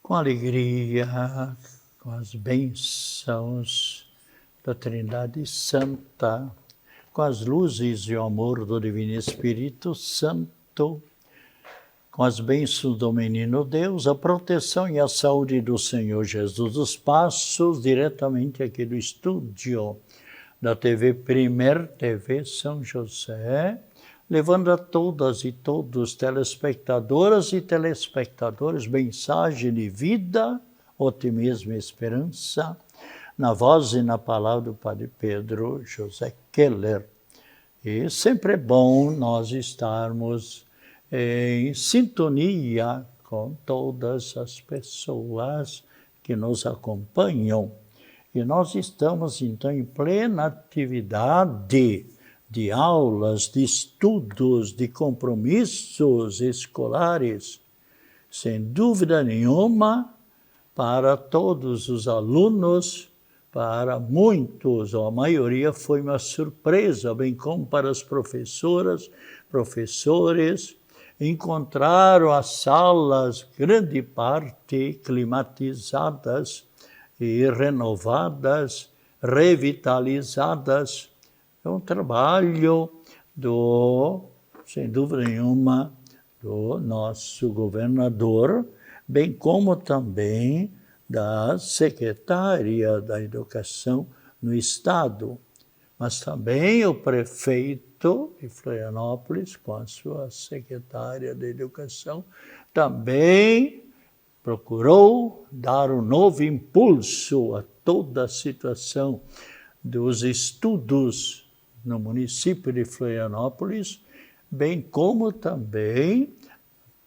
com alegria, com as bênçãos da Trindade Santa, com as luzes e o amor do Divino Espírito Santo, com as bênçãos do Menino Deus, a proteção e a saúde do Senhor Jesus. Os passos diretamente aqui do estúdio da TV Primer TV São José, levando a todas e todos, telespectadoras e telespectadores, mensagem de vida, otimismo e esperança, na voz e na palavra do Padre Pedro José Keller. E sempre é bom nós estarmos em sintonia com todas as pessoas que nos acompanham. E nós estamos, então, em plena atividade de aulas, de estudos, de compromissos escolares, sem dúvida nenhuma, para todos os alunos, para muitos, ou a maioria, foi uma surpresa, bem como para as professoras, professores, encontraram as salas, grande parte, climatizadas e renovadas, revitalizadas. É um trabalho sem dúvida nenhuma, do nosso governador, bem como também da secretária da Educação no Estado, mas também o prefeito de Florianópolis, com a sua secretária de Educação, também procurou dar um novo impulso a toda a situação dos estudos no município de Florianópolis, bem como também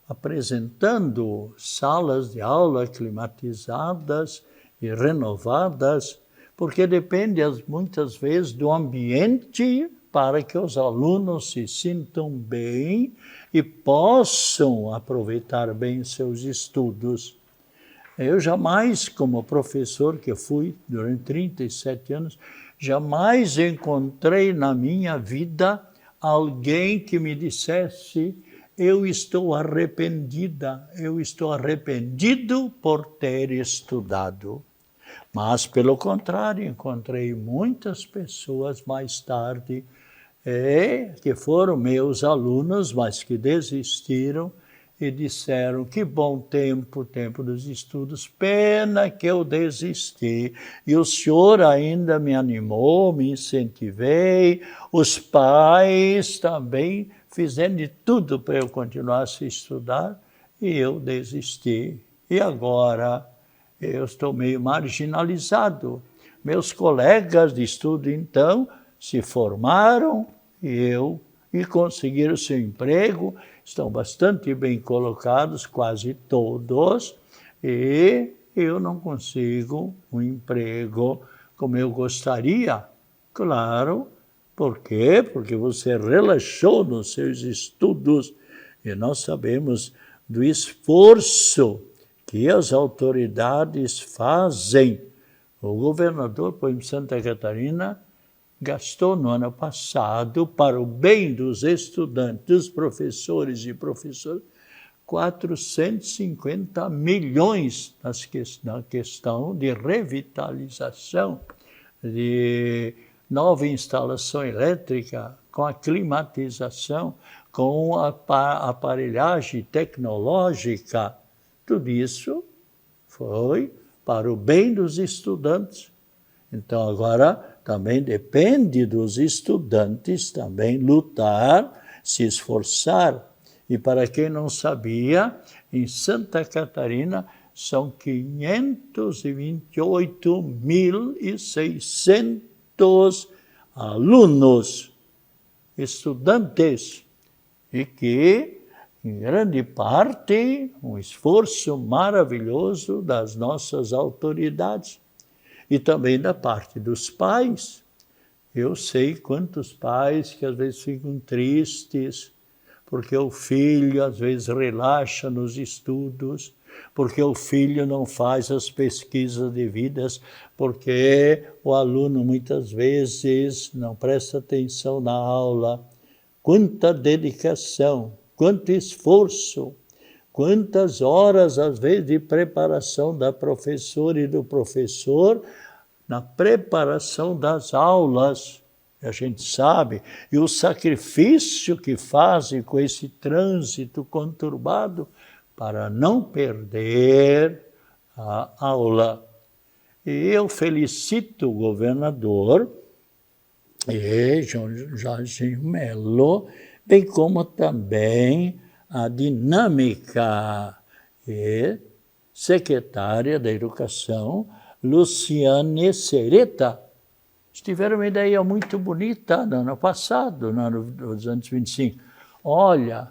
apresentando salas de aula climatizadas e renovadas, porque depende muitas vezes do ambiente para que os alunos se sintam bem e possam aproveitar bem seus estudos. Eu jamais, como professor que fui durante 37 anos, jamais encontrei na minha vida alguém que me dissesse: eu estou arrependida, eu estou arrependido por ter estudado. Mas, pelo contrário, encontrei muitas pessoas mais tarde que foram meus alunos, mas que desistiram e disseram: que bom tempo dos estudos, pena que eu desisti. E o senhor ainda me animou, me incentivei, os pais também fizeram de tudo para eu continuar a estudar, e eu desisti. E agora eu estou meio marginalizado. Meus colegas de estudo, então, se formaram e conseguiram seu emprego, estão bastante bem colocados, quase todos, e eu não consigo um emprego como eu gostaria. Claro, por quê? Porque você relaxou nos seus estudos, e nós sabemos do esforço que as autoridades fazem. O governador, por exemplo, Santa Catarina, gastou no ano passado, para o bem dos estudantes, dos professores e professoras, 450 milhões na questão de revitalização, de nova instalação elétrica, com a climatização, com a aparelhagem tecnológica. Tudo isso foi para o bem dos estudantes. Então, agora, também depende dos estudantes também lutar, se esforçar. E para quem não sabia, em Santa Catarina são 528.600 alunos, estudantes, e que, em grande parte, um esforço maravilhoso das nossas autoridades. E também da parte dos pais. Eu sei quantos pais que às vezes ficam tristes, porque o filho às vezes relaxa nos estudos, porque o filho não faz as pesquisas devidas, porque o aluno muitas vezes não presta atenção na aula. Quanta dedicação, quanto esforço Quantas horas, às vezes, de preparação da professora e do professor na preparação das aulas, a gente sabe, e o sacrifício que fazem com esse trânsito conturbado para não perder a aula. E eu felicito o governador e Jorginho Melo, bem como também a dinâmica e secretária da Educação, Luciane Sereta. Tiveram uma ideia muito bonita no ano passado, no ano 225. Olha,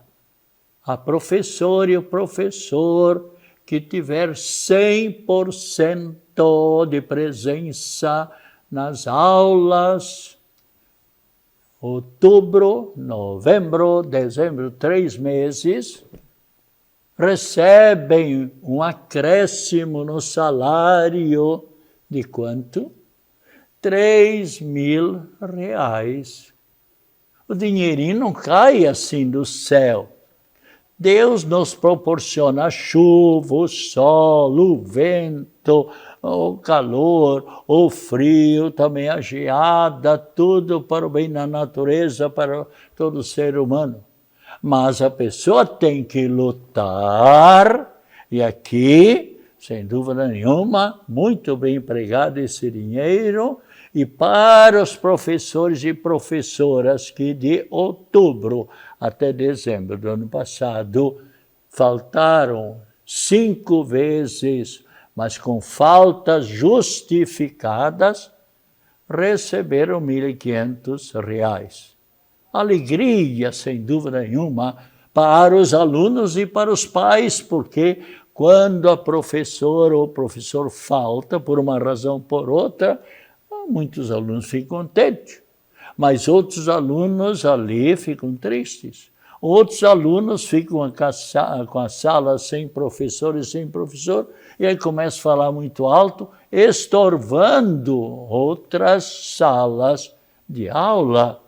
a professora e o professor que tiver 100% de presença nas aulas, outubro, novembro, dezembro, 3 meses, recebem um acréscimo no salário de quanto? R$3.000. O dinheirinho não cai assim do céu. Deus nos proporciona a chuva, o sol, o vento, o calor, o frio, também a geada, tudo para o bem da natureza, para todo ser humano. Mas a pessoa tem que lutar, e aqui, sem dúvida nenhuma, muito bem empregado esse dinheiro, e para os professores e professoras que de outubro até dezembro do ano passado faltaram 5 vezes, mas com faltas justificadas, receberam R$1.500. Alegria, sem dúvida nenhuma, para os alunos e para os pais, porque quando a professora ou o professor falta, por uma razão ou por outra, muitos alunos ficam contentes, mas outros alunos ali ficam tristes. Outros alunos ficam com a sala sem professor e sem professor, e aí começam a falar muito alto, estorvando outras salas de aula.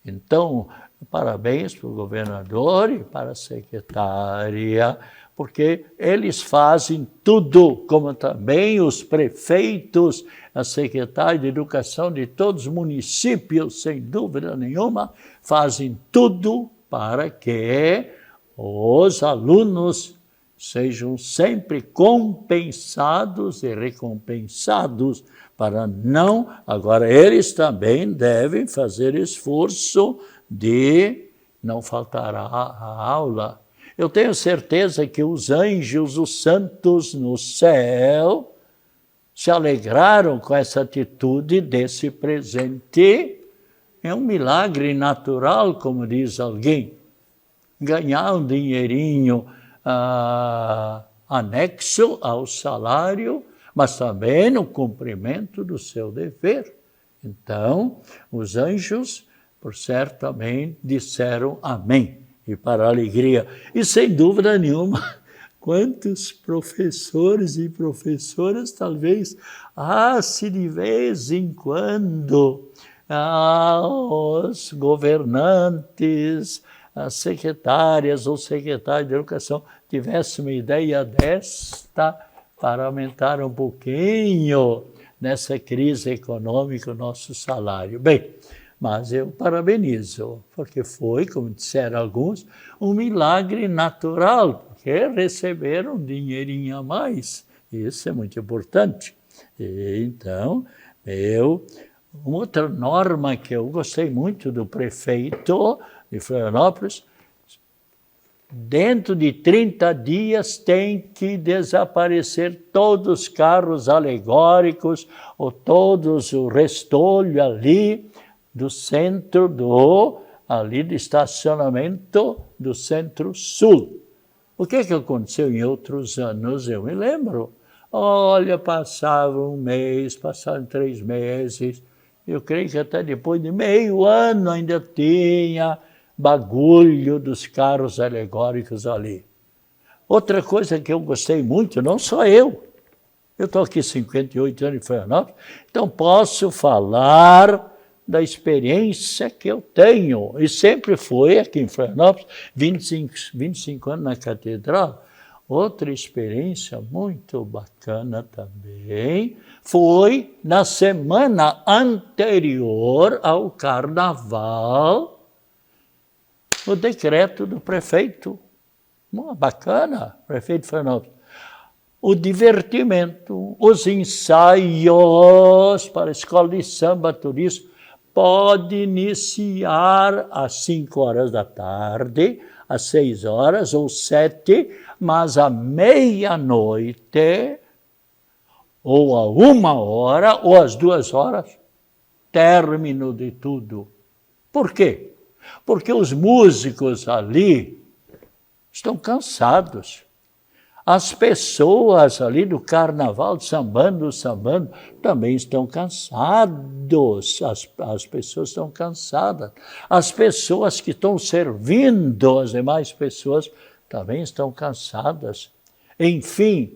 Então, parabéns para o governador e para a secretária, porque eles fazem tudo, como também os prefeitos, a secretária de Educação de todos os municípios, sem dúvida nenhuma, fazem tudo para que os alunos sejam sempre compensados e recompensados, para não... Agora, eles também devem fazer esforço de não faltar a aula. Eu tenho certeza que os anjos, os santos no céu, se alegraram com essa atitude desse presente. É um milagre natural, como diz alguém. Ganhar um dinheirinho anexo ao salário, mas também no cumprimento do seu dever. Então, os anjos, por certo, também disseram amém, e para a alegria. E sem dúvida nenhuma, quantos professores e professoras, talvez, se de vez em quando os governantes, as secretárias ou secretários de educação tivessem uma ideia desta para aumentar um pouquinho nessa crise econômica o nosso salário. Bem, mas eu parabenizo, porque foi, como disseram alguns, um milagre natural, porque receberam um dinheirinho a mais. Isso é muito importante. E, então, uma outra norma que eu gostei muito do prefeito de Florianópolis, dentro de 30 dias tem que desaparecer todos os carros alegóricos, ou todos o restolho ali do centro ali de estacionamento do Centro-Sul. O que aconteceu em outros anos? Eu me lembro. Olha, passava um mês, passaram 3 meses, eu creio que até depois de meio ano ainda tinha bagulho dos carros alegóricos ali. Outra coisa que eu gostei muito, não só eu estou aqui 58 anos em Florianópolis, então posso falar da experiência que eu tenho, e sempre foi aqui em Florianópolis, 25 anos na catedral. Outra experiência muito bacana também foi na semana anterior ao carnaval, o decreto do prefeito. Bacana, prefeito de Florianópolis. O divertimento, os ensaios para a escola de samba turismo pode iniciar às 5 horas da tarde, às 6 horas ou 7, mas à meia-noite, ou a 1 hora, ou às 2 horas, término de tudo. Por quê? Porque os músicos ali estão cansados. As pessoas ali do carnaval, sambando, também estão cansados. As pessoas estão cansadas. As pessoas que estão servindo as demais pessoas também estão cansadas. Enfim,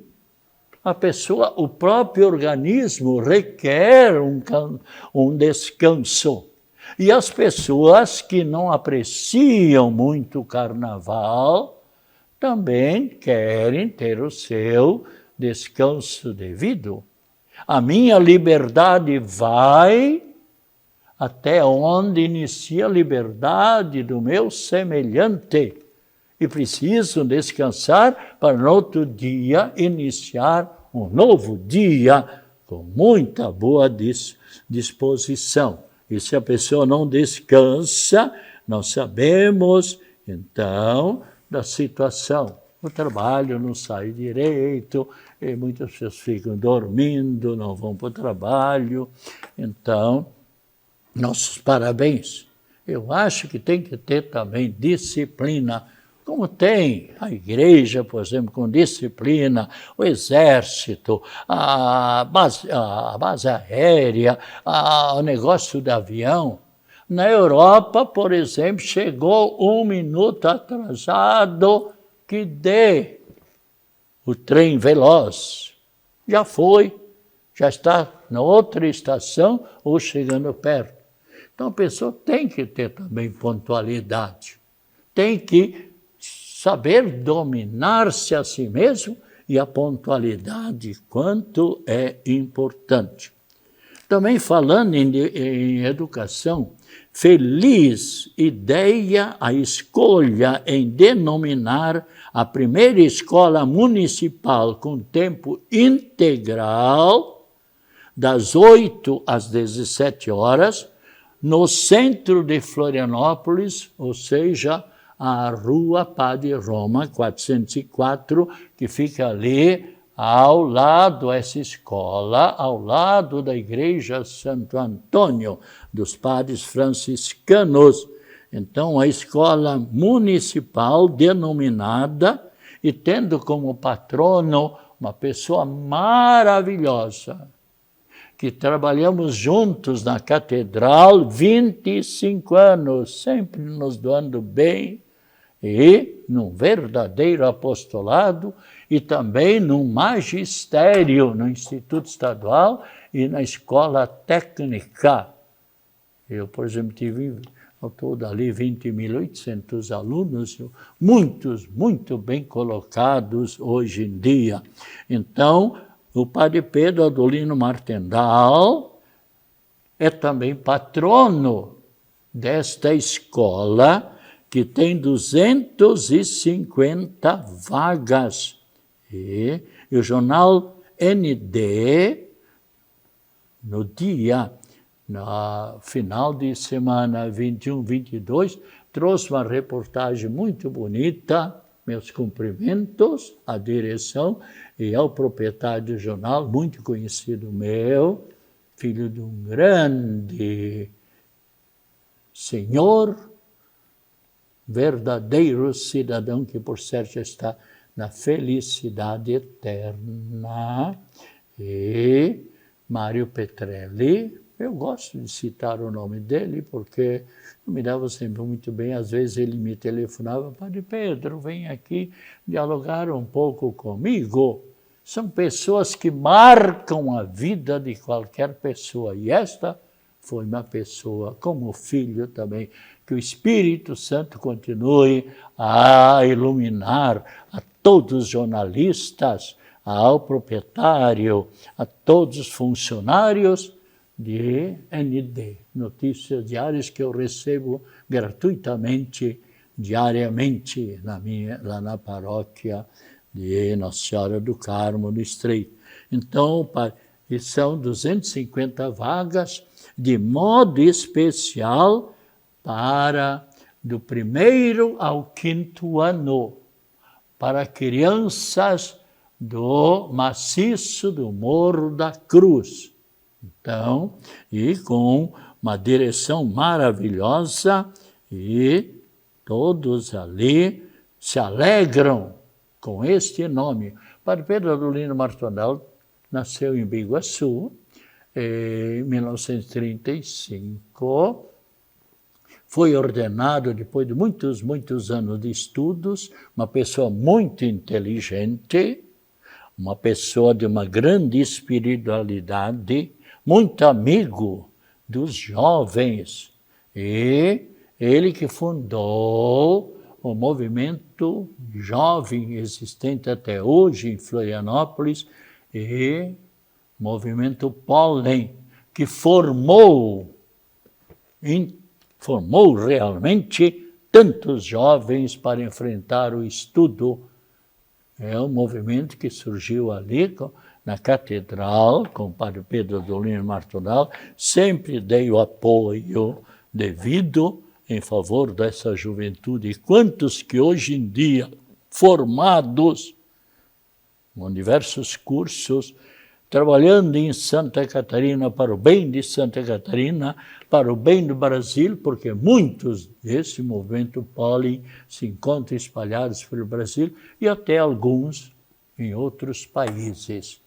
o próprio organismo requer um descanso. E as pessoas que não apreciam muito o carnaval também querem ter o seu descanso devido. A minha liberdade vai até onde inicia a liberdade do meu semelhante. E preciso descansar para no outro dia iniciar um novo dia com muita boa disposição. E se a pessoa não descansa, não sabemos, então, da situação. O trabalho não sai direito, e muitas pessoas ficam dormindo, não vão para o trabalho. Então, nossos parabéns. Eu acho que tem que ter também disciplina, como tem a igreja, por exemplo, com disciplina, o exército, a base aérea, o negócio do avião. Na Europa, por exemplo, chegou 1 minuto atrasado, que dê o trem veloz. Já foi, já está na outra estação ou chegando perto. Então a pessoa tem que ter também pontualidade, tem que saber dominar-se a si mesmo e a pontualidade, quanto é importante. Também falando em educação, feliz ideia a escolha em denominar a primeira escola municipal com tempo integral, das 8 às 17 horas, no centro de Florianópolis, ou seja, a Rua Padre Roma 404, que fica ali ao lado, essa escola, ao lado da Igreja Santo Antônio, dos padres franciscanos. Então, a escola municipal denominada e tendo como patrono uma pessoa maravilhosa, que trabalhamos juntos na catedral 25 anos, sempre nos doando bem, e num verdadeiro apostolado, e também no magistério, no Instituto Estadual e na Escola Técnica. Eu, por exemplo, tive ao todo ali 20.800 alunos, muitos, muito bem colocados hoje em dia. Então, o padre Pedro Adolino Martendal é também patrono desta escola, que tem 250 vagas. E o jornal ND, no final de semana 21, 22, trouxe uma reportagem muito bonita. Meus cumprimentos à direção e ao proprietário do jornal, muito conhecido meu, filho de um grande senhor, verdadeiro cidadão que, por certo, está na felicidade eterna. E Mário Petrelli, eu gosto de citar o nome dele, porque me dava sempre muito bem. Às vezes ele me telefonava: Padre Pedro, vem aqui dialogar um pouco comigo. São pessoas que marcam a vida de qualquer pessoa. E esta foi uma pessoa, como filho também, que o Espírito Santo continue a iluminar a todos os jornalistas, ao proprietário, a todos os funcionários de ND, Notícias Diárias, que eu recebo gratuitamente, diariamente, lá na paróquia de Nossa Senhora do Carmo, no Estreito. Então, são 250 vagas, de modo especial para do 1º ao 5º ano, para crianças do maciço do Morro da Cruz. Então, e com uma direção maravilhosa, e todos ali se alegram com este nome. Padre Pedro Adolino Martorell nasceu em Biguaçu, em 1935, foi ordenado depois de muitos anos de estudos, uma pessoa muito inteligente, uma pessoa de uma grande espiritualidade, muito amigo dos jovens, e ele que fundou o movimento jovem existente até hoje em Florianópolis, e movimento Pólen, que formou realmente tantos jovens para enfrentar o estudo. É um movimento que surgiu ali na catedral, com o Padre Pedro Adolino Martorell, sempre dei o apoio devido em favor dessa juventude. E quantos que hoje em dia, formados com diversos cursos, trabalhando em Santa Catarina para o bem de Santa Catarina, para o bem do Brasil, porque muitos desse movimento Pólen se encontram espalhados pelo Brasil e até alguns em outros países.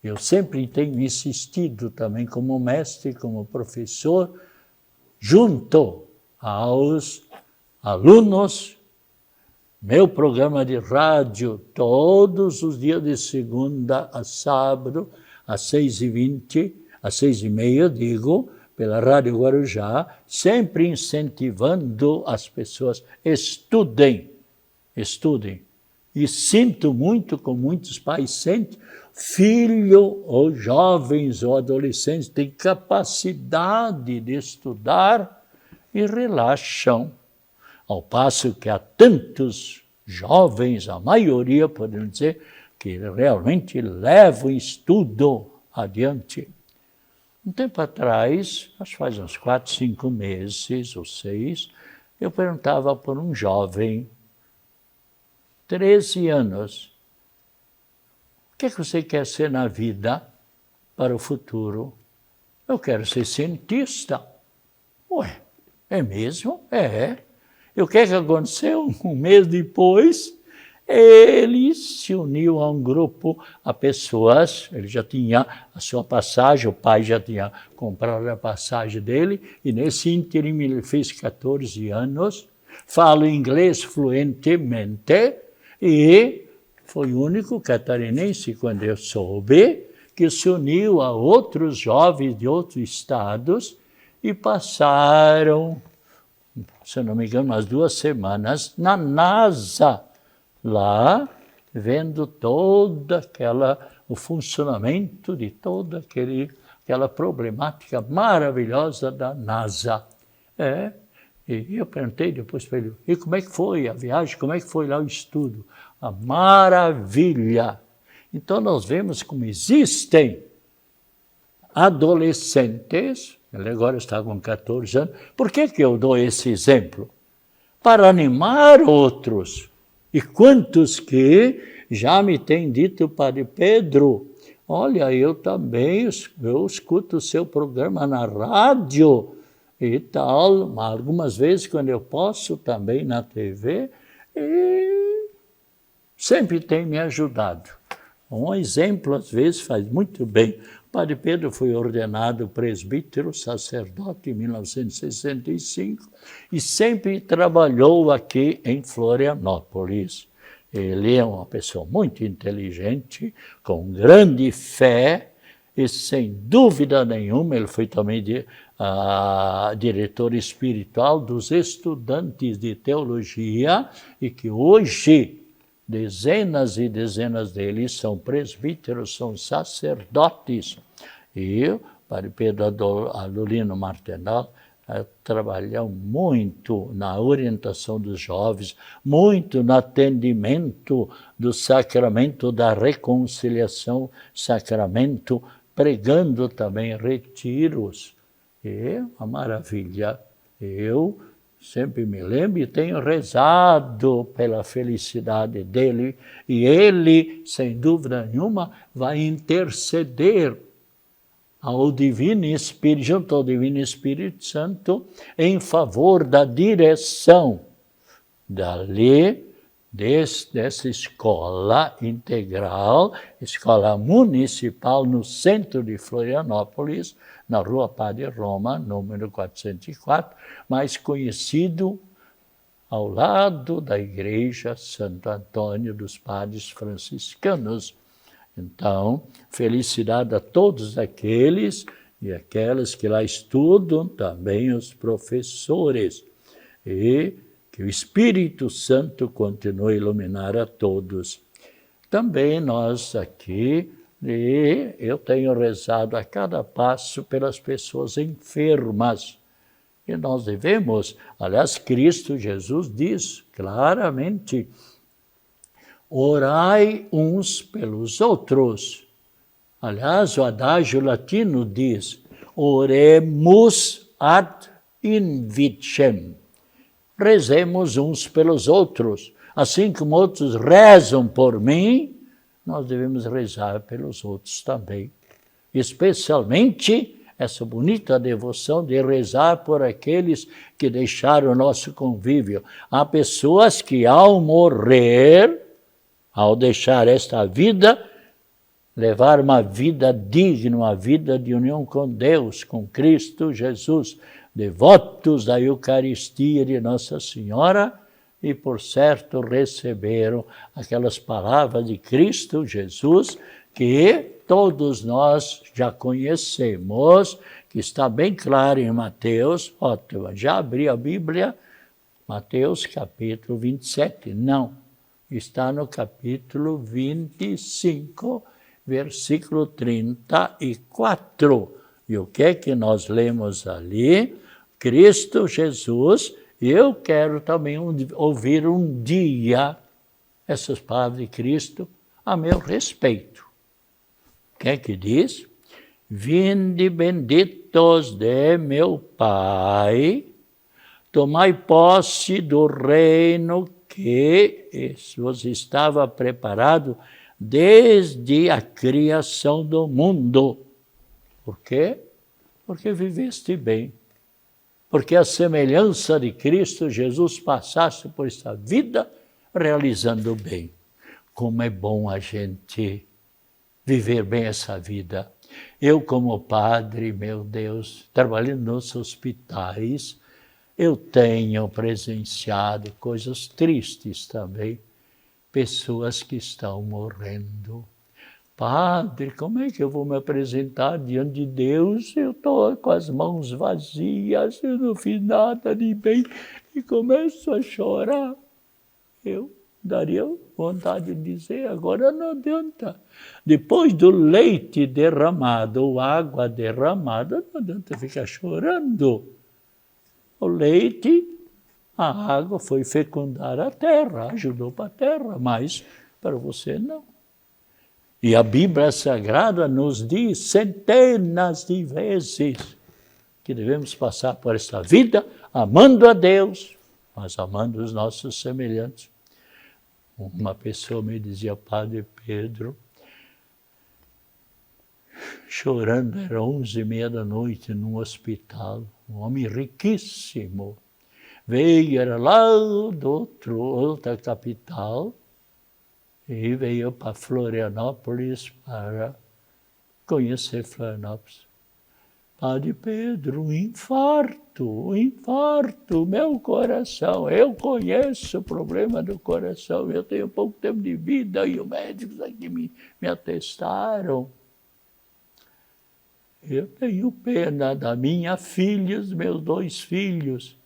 Eu sempre tenho insistido também como mestre, como professor, junto aos alunos, meu programa de rádio, todos os dias de segunda a sábado, às 6h20, às 6h30, pela Rádio Guarujá, sempre incentivando as pessoas, estudem. E sinto muito, como muitos pais sentem, filho ou jovens ou adolescentes têm capacidade de estudar e relaxam. Ao passo que há tantos jovens, a maioria, podemos dizer, que realmente levam o estudo adiante. Um tempo atrás, acho que faz uns 4, 5 meses ou 6, eu perguntava por um jovem, 13 anos, o que você quer ser na vida para o futuro? Eu quero ser cientista. Ué, é mesmo? É. E o que aconteceu? Um mês depois, ele se uniu a um grupo, a pessoas, ele já tinha a sua passagem, o pai já tinha comprado a passagem dele, e nesse ínterim ele fez 14 anos, fala inglês fluentemente, e foi o único catarinense, quando eu soube, que se uniu a outros jovens de outros estados e passaram, se não me engano, umas 2 semanas na NASA, lá, vendo o funcionamento de toda aquela problemática maravilhosa da NASA. E eu perguntei depois para ele, e como é que foi a viagem, como é que foi lá o estudo? A maravilha! Então nós vemos como existem adolescentes, ele agora está com 14 anos, por que eu dou esse exemplo? Para animar outros. E quantos que já me têm dito, Padre Pedro, olha, eu também, eu escuto o seu programa na rádio e tal, algumas vezes quando eu posso também na TV, e sempre tem me ajudado. Um exemplo, às vezes, faz muito bem. O Padre Pedro foi ordenado presbítero, sacerdote, em 1965, e sempre trabalhou aqui em Florianópolis. Ele é uma pessoa muito inteligente, com grande fé, e sem dúvida nenhuma, ele foi também diretor espiritual dos estudantes de teologia e que hoje dezenas e dezenas deles são presbíteros, são sacerdotes. E o Padre Pedro Adolino Martenal trabalhou muito na orientação dos jovens, muito no atendimento do sacramento da reconciliação, sacramento, pregando também retiros. E uma maravilha. Eu sempre me lembro e tenho rezado pela felicidade dele, e ele, sem dúvida nenhuma, vai interceder ao Divino Espírito, junto ao Divino Espírito Santo, em favor da direção dessa escola integral, escola municipal no centro de Florianópolis, na Rua Padre Roma, número 404, mais conhecido ao lado da Igreja Santo Antônio dos Padres Franciscanos. Então, felicidade a todos aqueles e aquelas que lá estudam, também os professores. E que o Espírito Santo continue a iluminar a todos. Também nós aqui, e eu tenho rezado a cada passo pelas pessoas enfermas. E nós devemos, aliás, Cristo Jesus diz claramente, orai uns pelos outros. Aliás, o adágio latino diz, oremus ad invicem. Rezemos uns pelos outros. Assim como outros rezam por mim, nós devemos rezar pelos outros também. Especialmente essa bonita devoção de rezar por aqueles que deixaram o nosso convívio. Há pessoas que ao morrer, ao deixar esta vida, levar uma vida digna, uma vida de união com Deus, com Cristo Jesus, devotos da Eucaristia de Nossa Senhora, e por certo receberam aquelas palavras de Cristo Jesus, que todos nós já conhecemos, que está bem claro em Mateus, já abri a Bíblia, Mateus capítulo 27, não, está no capítulo 25, versículo 34. E o que é que nós lemos ali? Cristo Jesus, eu quero também ouvir um dia essas palavras de Cristo a meu respeito. O que é que diz? Vinde benditos de meu Pai, tomai posse do reino que vos estava preparado desde a criação do mundo. Por quê? Porque viveste bem. Porque a semelhança de Cristo Jesus passaste por esta vida realizando bem. Como é bom a gente viver bem essa vida. Eu, como padre, meu Deus, trabalhando nos hospitais, eu tenho presenciado coisas tristes também. Pessoas que estão morrendo. Padre, como é que eu vou me apresentar diante de Deus? Eu estou com as mãos vazias, eu não fiz nada de bem e começo a chorar. Eu daria vontade de dizer, agora não adianta. Depois do leite derramado, ou água derramada, não adianta ficar chorando. O leite, a água foi fecundar a terra, ajudou para a terra, mas para você não. E a Bíblia Sagrada nos diz centenas de vezes que devemos passar por esta vida amando a Deus, mas amando os nossos semelhantes. Uma pessoa me dizia, Padre Pedro, chorando, era 11h30 da noite, num hospital, um homem riquíssimo. Veio, era lá outra capital, e veio para Florianópolis para conhecer Florianópolis. Padre Pedro, um infarto, meu coração. Eu conheço o problema do coração, eu tenho pouco tempo de vida e os médicos aqui me atestaram. Eu tenho pena da minha filha e dos meus 2 filhos,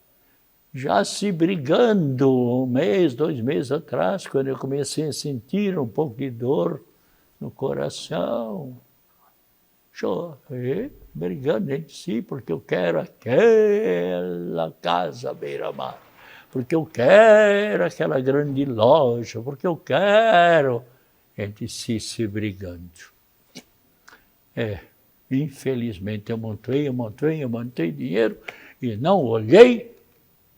já se brigando 1 mês, 2 meses atrás, quando eu comecei a sentir um pouco de dor no coração. Chorei, brigando entre si, porque eu quero aquela casa à beira-mar, porque eu quero aquela grande loja, porque eu quero, entre si se brigando. Infelizmente eu montei dinheiro e não olhei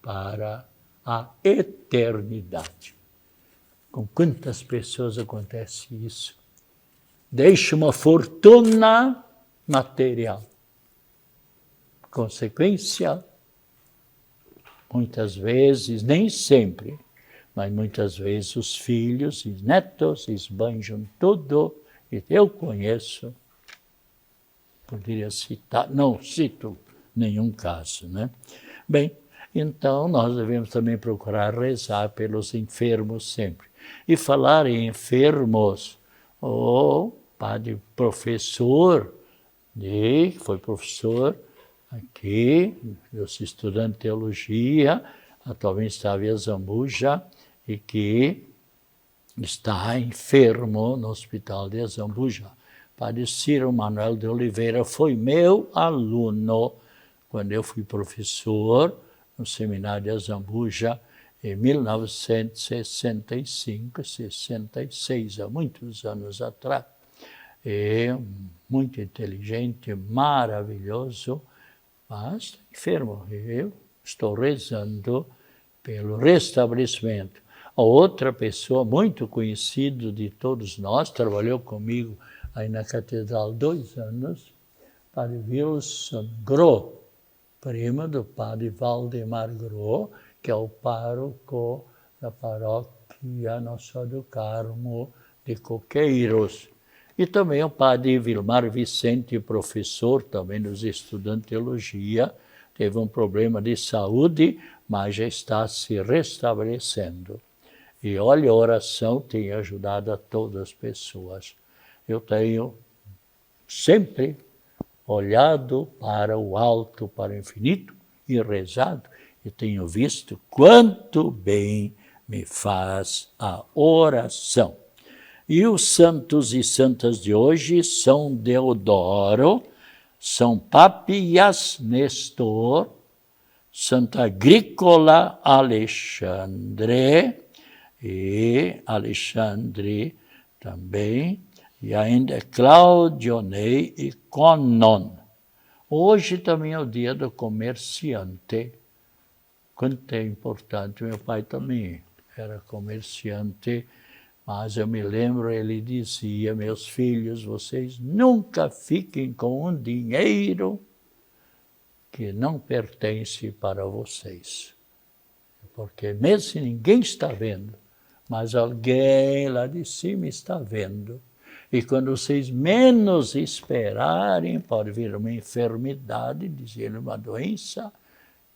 para a eternidade. Com quantas pessoas acontece isso? Deixa uma fortuna material. Consequência, muitas vezes, nem sempre, mas muitas vezes os filhos e netos esbanjam tudo, e eu conheço, poderia citar, não cito nenhum caso, né? Bem, então nós devemos também procurar rezar pelos enfermos sempre. E falar em enfermos, o padre professor, que foi professor aqui, eu sou estudante de teologia, atualmente estava em Zambuja, e que está enfermo no hospital de Zambuja. Padre Ciro Manuel de Oliveira foi meu aluno quando eu fui professor no seminário de Zambuja em 1965, 66, há muitos anos atrás. É muito inteligente, maravilhoso, mas enfermo. Eu estou rezando pelo restabelecimento. A outra pessoa muito conhecida de todos nós, trabalhou comigo aí na catedral 2 anos, Padre Wilson Gro, primo do Padre Valdemar Gro, que é o pároco da paróquia Nossa Senhora do Carmo de Coqueiros. E também o Padre Vilmar Vicente, professor também dos estudantes de teologia, teve um problema de saúde, mas já está se restabelecendo. E olha, a oração tem ajudado a todas as pessoas. Eu tenho sempre olhado para o alto, para o infinito e rezado, e tenho visto quanto bem me faz a oração. E os santos e santas de hoje são Deodoro, São Papias Nestor, Santa Agrícola Alexandre, e Alexandre também, e ainda Claudionei e Conon. Hoje também é o dia do comerciante. Quanto é importante, meu pai também era comerciante, mas eu me lembro, ele dizia, meus filhos, vocês nunca fiquem com um dinheiro que não pertence para vocês. Porque mesmo se ninguém está vendo, mas alguém lá de cima está vendo. E quando vocês menos esperarem, pode vir uma enfermidade, dizer uma doença,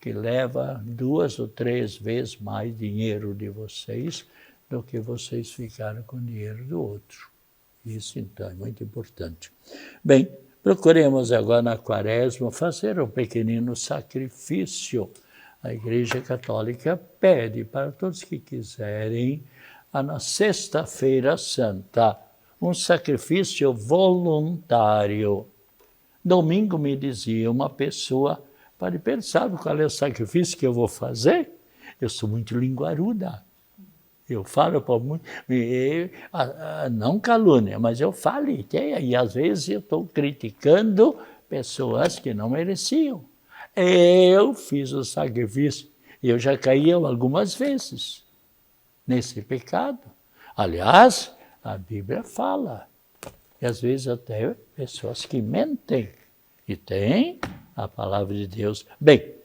que leva 2 ou 3 vezes mais dinheiro de vocês do que vocês ficaram com o dinheiro do outro. Isso, então, é muito importante. Bem, procuremos agora na Quaresma fazer um pequenino sacrifício. A Igreja Católica pede para todos que quiserem, na Sexta-feira Santa, um sacrifício voluntário. Domingo me dizia uma pessoa, Padre Pedro, sabe qual é o sacrifício que eu vou fazer? Eu sou muito linguaruda. Eu falo para muito, não calúnia, mas eu falo, e às vezes eu estou criticando pessoas que não mereciam. Eu fiz o sacrifício, e eu já caí algumas vezes nesse pecado. Aliás, a Bíblia fala, e às vezes até pessoas que mentem, e tem a palavra de Deus. Bem,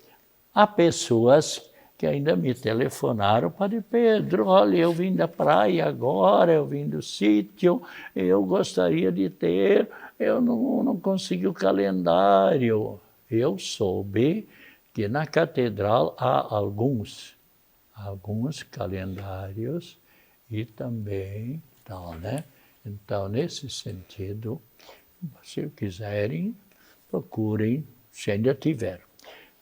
há pessoas que ainda me telefonaram, Padre Pedro, olha, eu vim da praia agora, eu vim do sítio, eu gostaria de ter, eu não consegui o calendário. Eu soube que na catedral há alguns calendários e também tal, né? Então, nesse sentido, se quiserem, procurem, se ainda tiver.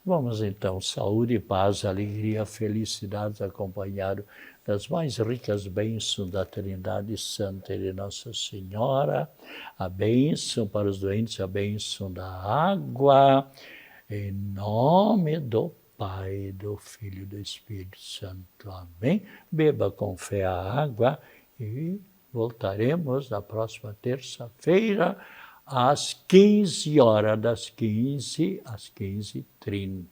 Vamos então, saúde, paz, alegria, felicidades, acompanhado das mais ricas bênçãos da Trindade Santa e de Nossa Senhora, a bênção para os doentes, a bênção da água, em nome do Pai, do Filho e do Espírito Santo. Amém? Beba com fé a água e voltaremos na próxima terça-feira, às 15 horas, das 15 às 15h30.